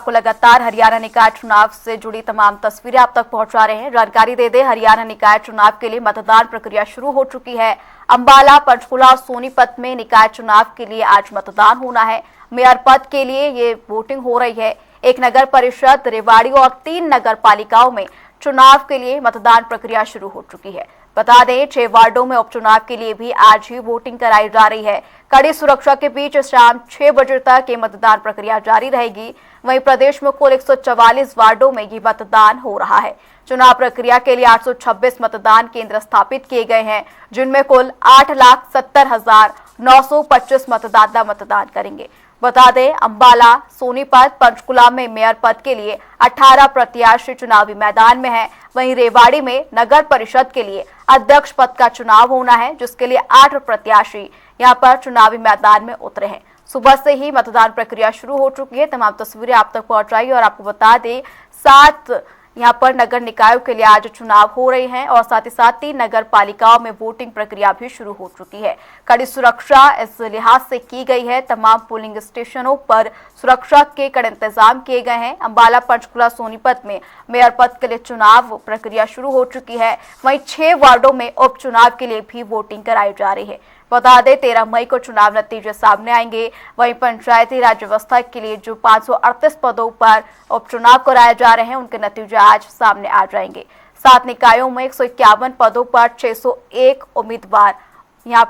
आपको लगातार हरियाणा निकाय चुनाव से जुड़ी तमाम तस्वीरें आप तक पहुंचा रहे हैं। जानकारी दे दें, हरियाणा निकाय चुनाव के लिए मतदान प्रक्रिया शुरू हो चुकी है। अंबाला, पंचकुला और सोनीपत में निकाय चुनाव के लिए आज मतदान होना है। मेयर पद के लिए ये वोटिंग हो रही है। एक नगर परिषद, रेवाड़ी और 3 नगर पालिकाओं में चुनाव के लिए मतदान प्रक्रिया शुरू हो चुकी है। बता दें, 6 वार्डों में उपचुनाव के लिए भी आज ही वोटिंग कराई जा रही है। कड़ी सुरक्षा के बीच शाम 6 बजे तक ये मतदान प्रक्रिया जारी रहेगी। वहीं प्रदेश में कुल 144 वार्डों में ये मतदान हो रहा है। चुनाव प्रक्रिया के लिए 826 मतदान केंद्र स्थापित किए गए हैं, जिनमें कुल 8,70,925 मतदाता मतदान करेंगे। बता दें, अंबाला, सोनीपत, पंचकुला में मेयर पद के लिए 18 प्रत्याशी चुनावी मैदान में हैं। वहीं रेवाड़ी में नगर परिषद के लिए अध्यक्ष पद का चुनाव होना है, जिसके लिए 8 प्रत्याशी यहां पर चुनावी मैदान में उतरे हैं। सुबह से ही मतदान प्रक्रिया शुरू हो चुकी है। तमाम तस्वीरें आप तक पहुंचाई और आपको बता दें, 7 यहाँ पर नगर निकायों के लिए आज चुनाव हो रहे हैं और साथ ही साथ 3 नगर पालिकाओं में वोटिंग प्रक्रिया भी शुरू हो चुकी है। कड़ी सुरक्षा इस लिहाज से की गई है। तमाम पोलिंग स्टेशनों पर सुरक्षा के कड़े इंतजाम किए गए हैं। अंबाला, पंचकुला, सोनीपत में मेयर पद के लिए चुनाव प्रक्रिया शुरू हो चुकी है। वहीं 6 वार्डों में उपचुनाव के लिए भी वोटिंग कराई जा रही है। बता दें, 13 मई को चुनाव नतीजे सामने आएंगे। वहीं पंचायती राज व्यवस्था के लिए जो 538 पदों पर उपचुनाव कराए जा रहे हैं, उनके नतीजे आज सामने आ जाएंगे। 7 निकायों में 151 पदों पर 601 उम्मीदवार यहां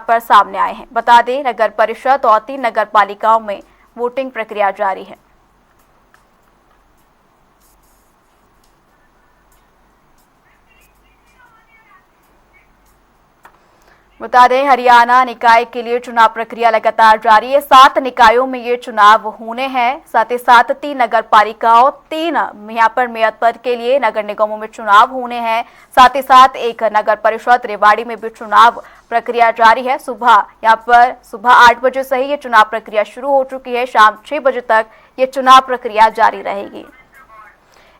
पर सामने आए हैं। बता दें, नगर परिषद और 3 नगर पालिकाओं में वोटिंग प्रक्रिया जारी है। बता दें, हरियाणा निकाय के लिए चुनाव प्रक्रिया लगातार जारी है। 7 निकायों में ये चुनाव होने हैं। साथ ही साथ 3 नगर पालिकाओं, 3 यहाँ पर मेयर पद के लिए नगर निगमों में चुनाव होने हैं। साथ ही साथ एक नगर परिषद रेवाड़ी में भी चुनाव प्रक्रिया जारी है। सुबह 8 बजे से ही ये चुनाव प्रक्रिया शुरू हो चुकी है। शाम 6 बजे तक ये चुनाव प्रक्रिया जारी रहेगी।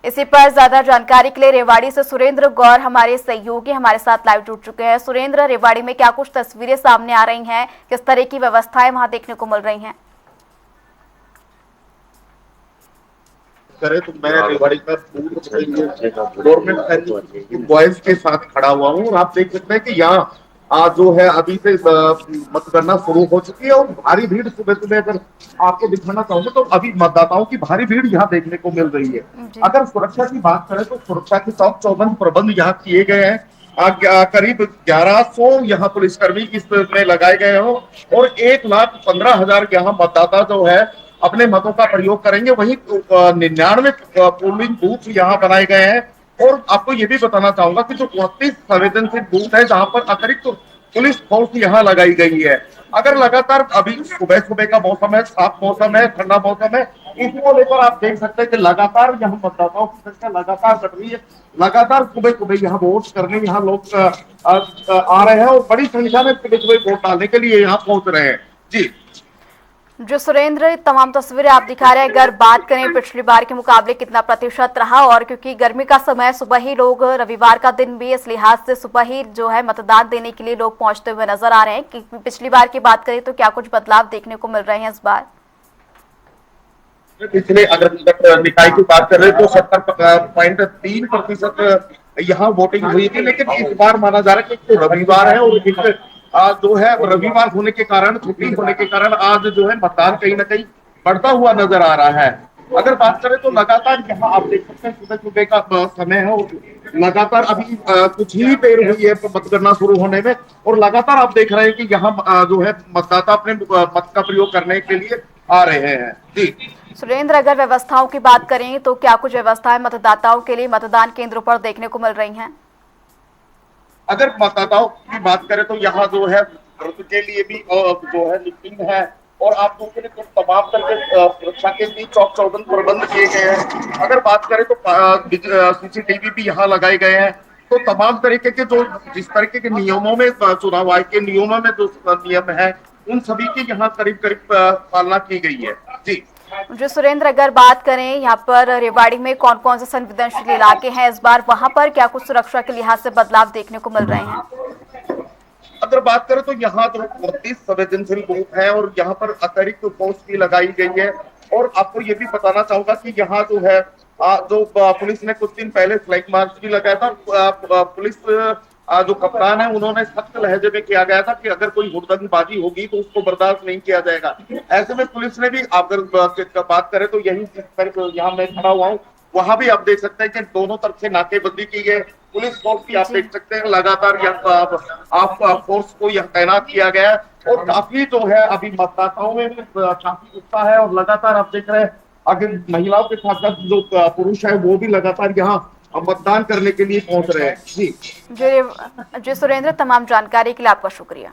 इसी पर ज्यादा जानकारी के लिए रेवाड़ी से सुरेंद्र गौर हमारे सहयोगी हमारे साथ लाइव जुड़ चुके हैं। सुरेंद्र, रेवाड़ी में क्या कुछ तस्वीरें सामने आ रही हैं, किस तरह की व्यवस्थाएं वहां देखने को मिल रही हैं? करे तो मैं रेवाड़ी का गवर्नमेंट बॉयज के साथ खड़ा हुआ हूँ और आप देख सकते हैं कि यहाँ आज जो है अभी से मतगणना शुरू हो चुकी है और भारी भीड़ सुबह सुबह अगर आपको दिखाना चाहूंगा तो अभी मतदाताओं की भारी भीड़ यहाँ देखने को मिल रही है। अगर सुरक्षा की बात करें तो सुरक्षा के चौक चौबंद प्रबंध यहाँ किए गए हैं। करीब 1100 यहाँ पुलिसकर्मी इसमें लगाए गए हो और 1,15,000 यहाँ मतदाता जो है अपने मतों का प्रयोग करेंगे। वहीं 99 पोलिंग बूथ यहाँ बनाए गए हैं और आपको ये भी बताना चाहूंगा कि जो 32 संवेदनशील बूथ है जहां पर अतिरिक्त पुलिस फोर्स यहाँ लगाई गई है। अगर लगातार अभी सुबह का मौसम है, साफ मौसम है, ठंडा मौसम है, इसको लेकर आप देख सकते हैं कि लगातार यहाँ मतदाताओं की संख्या लगातार बढ़ रही है। लगातार सुबह यहाँ वोट करने यहाँ लोग आ रहे हैं और बड़ी संख्या में सुबह वोट डालने के लिए यहाँ पहुंच रहे हैं। जी जो सुरेंद्र, तमाम तस्वीरें आप दिखा रहे हैं। अगर बात करें पिछली बार के मुकाबले कितना प्रतिशत रहा, और क्योंकि गर्मी का समय, सुबह ही लोग, रविवार का दिन भी, इस लिहाज से सुबह ही जो है मतदान देने के लिए लोग पहुंचते हुए नजर आ रहे हैं कि पिछली बार की बात करें तो क्या कुछ बदलाव देखने को मिल रहे हैं इस बार? पिछले अगर निकाय की बात कर रहे हैं तो 70.3% यहाँ वोटिंग हुई थी, लेकिन इस बार माना जा रहा है कि रविवार है और आज जो है रविवार होने के कारण, छुट्टी होने के कारण आज जो है मतदान कहीं ना कहीं बढ़ता हुआ नजर आ रहा है। अगर बात करें तो लगातार यहाँ आप देख सकते हैं सुबह का समय है और लगातार अभी कुछ ही देर हुई है मतगणना शुरू होने में और लगातार आप देख रहे हैं कि यहाँ जो है मतदाता अपने मत का प्रयोग करने के लिए आ रहे हैं। जी सुरेंद्र, अगर व्यवस्थाओं की बात करें तो क्या कुछ व्यवस्थाएं मतदाताओं के लिए मतदान केंद्रों पर देखने को मिल रही हैं? अगर मतदाताओं की बात करें तो यहाँ जो है के लिए भी जो है लिफ्टिंग है और आप लोगों के लिए तो तमाम तरह के सुरक्षा के भी चौक चौबंद प्रबंध किए गए हैं। अगर बात करें तो CCTV भी यहाँ लगाए गए हैं। तो तमाम तरीके के जो जिस तरीके के नियमों में चुनाव आयोग के नियमों में जो नियम है उन सभी की यहाँ करीब पालना की गई है। जी जो सुरेंद्र, अगर बात करें यहाँ पर रेवाड़ी में कौन कौन से संवेदनशील इलाके हैं इस बार, वहां पर क्या कुछ सुरक्षा के लिहाज से बदलाव देखने को मिल रहे हैं? अगर बात करें तो यहाँ जो 32 संवेदनशील बूथ है और यहाँ पर अतिरिक्त फोर्स भी लगाई गई है और आपको ये भी बताना चाहूंगा कि यहाँ जो है जो पुलिस ने कुछ दिन पहले फ्लैग मार्च भी लगाया था। पुलिस जो कप्तान है उन्होंने सख्त लहजे में किया गया था कि अगर कोई हुड़दंगबाजी होगी तो उसको बर्दाश्त नहीं किया जाएगा। ऐसे में पुलिस ने भी, अगर बात करें तो यही यहाँ मैं खड़ा हुआ हूँ, वहां भी आप देख सकते हैं कि दोनों तरफ से नाकेबंदी की है। पुलिस फोर्स भी आप देख सकते हैं लगातार आप फोर्स को यह तैनात किया गया है और काफी जो है अभी मतदाताओं में भी काफी उत्साह है और लगातार आप देख रहे हैं अगर महिलाओं के साथ साथ जो पुरुष है वो भी लगातार यहाँ मतदान करने के लिए पहुंच रहे हैं। जी सुरेंद्र, तमाम जानकारी के लिए आपका शुक्रिया।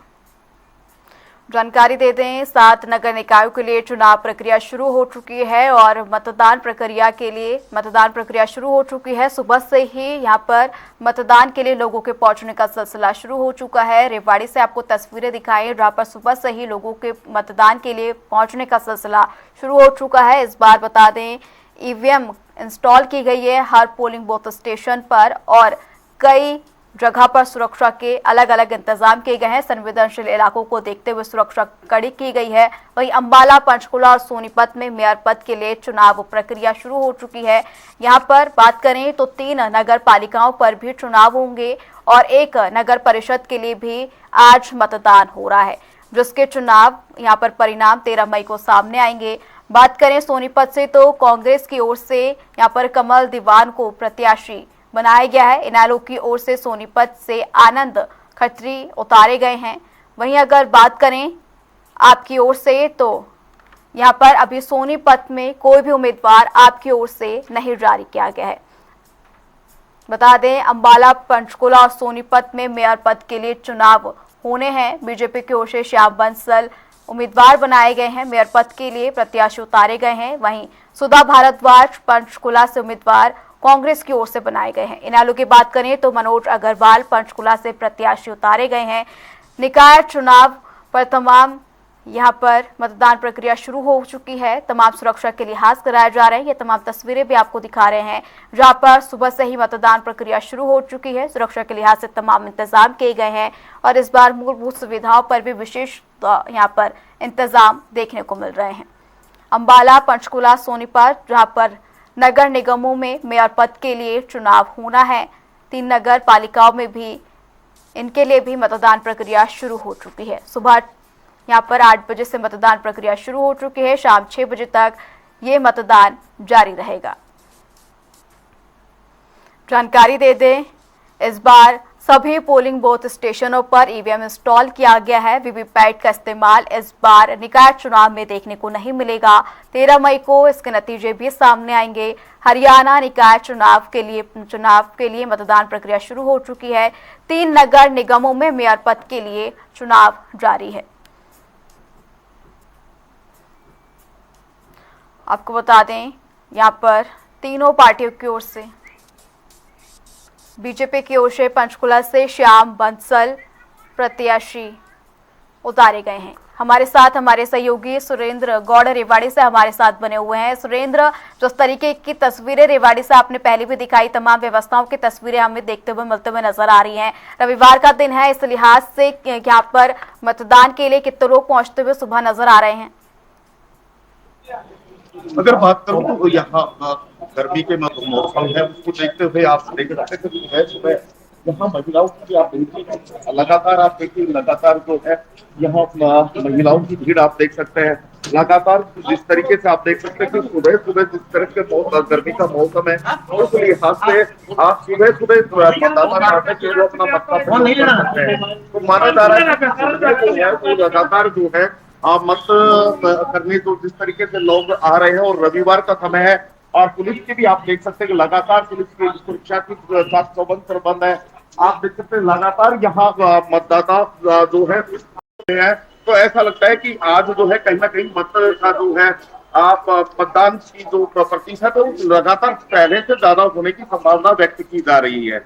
जानकारी दे दें, 7 नगर निकायों के लिए चुनाव प्रक्रिया शुरू हो चुकी है और मतदान प्रक्रिया शुरू हो चुकी है। सुबह से ही यहां पर मतदान के लिए लोगों के पहुंचने का सिलसिला शुरू हो चुका है। रेवाड़ी से आपको तस्वीरें दिखाएं जहां पर सुबह से ही लोगों के मतदान के लिए पहुंचने का सिलसिला शुरू हो चुका है। इस बार बता दें, ईवीएम इंस्टॉल की गई है हर पोलिंग बूथ स्टेशन पर और कई जगह पर सुरक्षा के अलग अलग इंतजाम किए गए हैं। संवेदनशील इलाकों को देखते हुए सुरक्षा कड़ी की गई है। वहीं अंबाला, पंचकुला और सोनीपत में मेयर पद के लिए चुनाव प्रक्रिया शुरू हो चुकी है। यहां पर बात करें तो 3 नगर पालिकाओं पर भी चुनाव होंगे और 1 नगर परिषद के लिए भी आज मतदान हो रहा है, जिसके चुनाव यहां पर परिणाम 13 मई को सामने आएंगे। बात करें सोनीपत से तो कांग्रेस की ओर से यहां पर कमल दीवान को प्रत्याशी बनाया गया है। इनेलो की ओर से सोनीपत से आनंद खत्री उतारे गए हैं। वहीं अगर बात करें आपकी ओर से तो यहां पर अभी सोनीपत में कोई भी उम्मीदवार आपकी ओर से नहीं जारी किया गया है। बता दें, अंबाला, पंचकुला और सोनीपत में मेयर पद के लिए चुनाव होने हैं। बीजेपी की ओर से श्याम बंसल उम्मीदवार बनाए गए हैं। मेयर पद के लिए प्रत्याशी उतारे गए हैं। वहीं सुधा भारद्वाज पंचकुला से उम्मीदवार कांग्रेस की ओर से बनाए गए हैं। इनेलो की बात करें तो मनोज अग्रवाल पंचकुला से प्रत्याशी उतारे गए हैं। निकाय चुनाव पर तमाम यहां पर मतदान प्रक्रिया शुरू हो चुकी है। तमाम सुरक्षा के लिहाज कराए जा रहे हैं। ये तमाम तस्वीरें भी आपको दिखा रहे हैं जहां पर सुबह से ही मतदान प्रक्रिया शुरू हो चुकी है। सुरक्षा के लिहाज से तमाम इंतजाम किए गए हैं और इस बार मूलभूत सुविधाओं पर भी विशेष यहाँ पर इंतजाम देखने को मिल रहे हैं। अंबाला, पंचकुला, सोनीपत जहां पर नगर निगमों में मेयर पद के लिए चुनाव होना है। 3 नगर पालिकाओं में भी इनके लिए भी मतदान प्रक्रिया शुरू हो चुकी है। सुबह यहाँ पर 8 बजे से मतदान प्रक्रिया शुरू हो चुकी है। शाम 6 बजे तक ये मतदान जारी रहेगा। जानकारी दे दें, इस बार सभी पोलिंग बूथ स्टेशनों पर ईवीएम इंस्टॉल किया गया है। वीवीपैट का इस्तेमाल इस बार निकाय चुनाव में देखने को नहीं मिलेगा। 13 मई को इसके नतीजे भी सामने आएंगे। हरियाणा निकाय चुनाव के लिए मतदान प्रक्रिया शुरू हो चुकी है। 3 नगर निगमों में मेयर पद के लिए चुनाव जारी है। आपको बता दें, यहाँ पर तीनों पार्टियों की ओर से बीजेपी की ओर से पंचकुला से श्याम बंसल प्रत्याशी उतारे गए हैं। हमारे साथ हमारे सहयोगी सुरेंद्र गौड़ रेवाड़ी से हमारे साथ बने हुए हैं। सुरेंद्र, जिस तरीके की तस्वीरें रेवाड़ी से आपने पहले भी दिखाई, तमाम व्यवस्थाओं की तस्वीरें हमें देखते हुए मिलते हुए नजर आ रही हैं। रविवार का दिन है, इस लिहाज से यहाँ पर मतदान के लिए कितने लोग पहुंचते हुए सुबह नजर आ रहे हैं? अगर बात करूं तो यहाँ गर्मी के मौसम है, उसको देखते हुए आप देख सकते हैं सुबह यहाँ महिलाओं की आप देखिए लगातार जो है यहाँ महिलाओं की भीड़ आप देख सकते हैं। लगातार जिस तरीके से आप देख सकते हैं कि सुबह सुबह जिस तरह के गर्मी का मौसम है, उस लिहाज से आप सुबह मतदाता चाहते हैं कि वो अपना मतदान कर सकते हैं। तो माना जा रहा है कि लगातार जो है मत करने तो जिस तरीके से लोग आ रहे हैं और रविवार का समय है और पुलिस की भी आप देख सकते हैं कि लगातार पुलिस की सुरक्षा की साथ चौबंद प्रबंध है। आप देख सकते हैं लगातार यहाँ मतदाता जो है तो ऐसा लगता है कि आज जो है कहीं ना कहीं मत का जो है आप मतदान की जो प्रतिशत है वो लगातार पहले से ज्यादा होने की संभावना व्यक्त की जा रही है।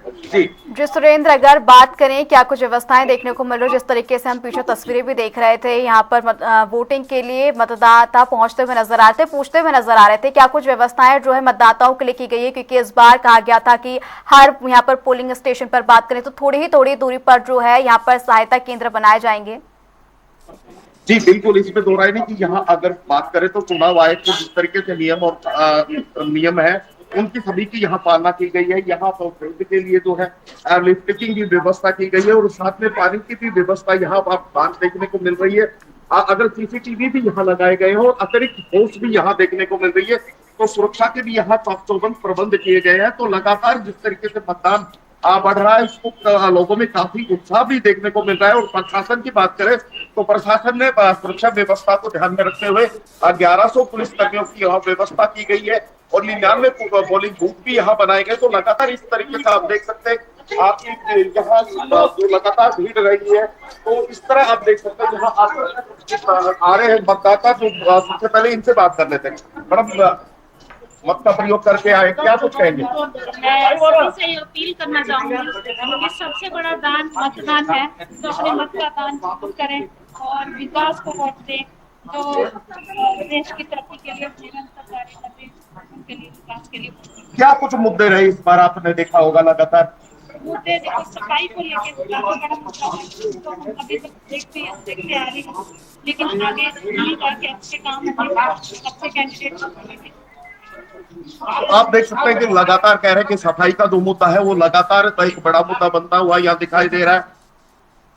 जी सुरेंद्र, अगर बात करें क्या कुछ व्यवस्थाएं देखने को मिल रही है? जिस तरीके से हम पीछे तस्वीरें भी देख रहे थे, यहाँ पर वोटिंग के लिए मतदाता पहुंचते हुए नजर आ रहे थे, पूछते हुए नजर आ रहे थे, क्या कुछ व्यवस्थाएं जो है मतदाताओं के लिए की गई है? क्योंकि इस बार कहा गया था कि हर यहाँ पर पोलिंग स्टेशन पर बात करें तो थोड़ी दूरी पर जो है यहाँ पर सहायता केंद्र बनाए जाएंगे। जी बिल्कुल, इसमें दो राय नहीं कि यहाँ अगर बात करें तो चुनाव आयोग के जिस तरीके से नियम है, उनकी सभी की यहाँ पालना की गई है। यहाँ तो वोट के लिए जो है लिफ्टिंग की व्यवस्था की गई है और साथ में पानी की भी व्यवस्था यहाँ आप बात देखने को मिल रही है। अगर सीसीटीवी भी यहाँ लगाए गए हैं और अतिरिक्त फोर्स भी यहाँ देखने को मिल रही है, तो सुरक्षा के भी यहाँ चौबंद प्रबंध किए गए हैं। तो लगातार जिस तरीके से मतदान बढ़ रहा है, इसको लोगों में काफी उत्साह भी देखने को मिल रहा है। और प्रशासन की बात करें तो प्रशासन ने सुरक्षा व्यवस्था को ध्यान में रखते हुए 1100 पुलिसकर्मियों की यहाँ व्यवस्था की गई है और 99 पोलिंग बूथ भी यहाँ बनाए गए। तो लगातार इस तरीके से आप देख सकते हैं, आपकी यहाँ जो लगातार भीड़ रही है, तो इस तरह आप देख सकते हैं यहाँ आ रहे हैं मतदाता। जो सबसे पहले इनसे बात कर लेते हैं। मैडम, मत का प्रयोग करके आए, क्या कुछ कहेंगे? मैं सभी से अपील करना चाहूंगी कि सबसे बड़ा दान मतदान है, तो अपने मत का दान जरूर करें और विकास को वोट दें। जो देश की तरक्की के लिए निरंतर कार्य कर रहे हैं, उनके लिए, विकास के लिए। क्या कुछ मुद्दे रहे इस बार, आपने देखा होगा लगातार? मुद्दे देखो, सफाई को लेकर काफी बड़ा मुद्दा है, तो हम अभी तक देखते आ रहे हैं, लेकिन आगे जाके अच्छे काम होंगे, अच्छे कैंडिडेट। आप देख सकते हैं कि लगातार कह रहे हैं कि सफाई का जो मुद्दा है वो लगातार एक बड़ा मुद्दा बनता हुआ यहाँ दिखाई दे रहा है।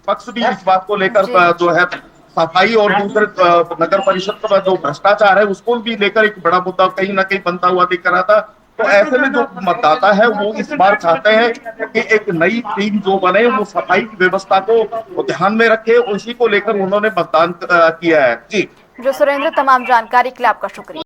पक्ष भी इस बात को लेकर जो है सफाई और दूसरे नगर परिषद का जो भ्रष्टाचार है उसको भी लेकर एक बड़ा मुद्दा कहीं ना कहीं बनता हुआ दिख रहा था। तो ऐसे में जो मतदाता है वो इस बार चाहते हैं कि एक नई टीम जो बने वो सफाई की व्यवस्था को ध्यान में रखे, उसी को लेकर उन्होंने मतदान किया है। जी जो सुरेंद्र, तमाम जानकारी के लिए आपका शुक्रिया।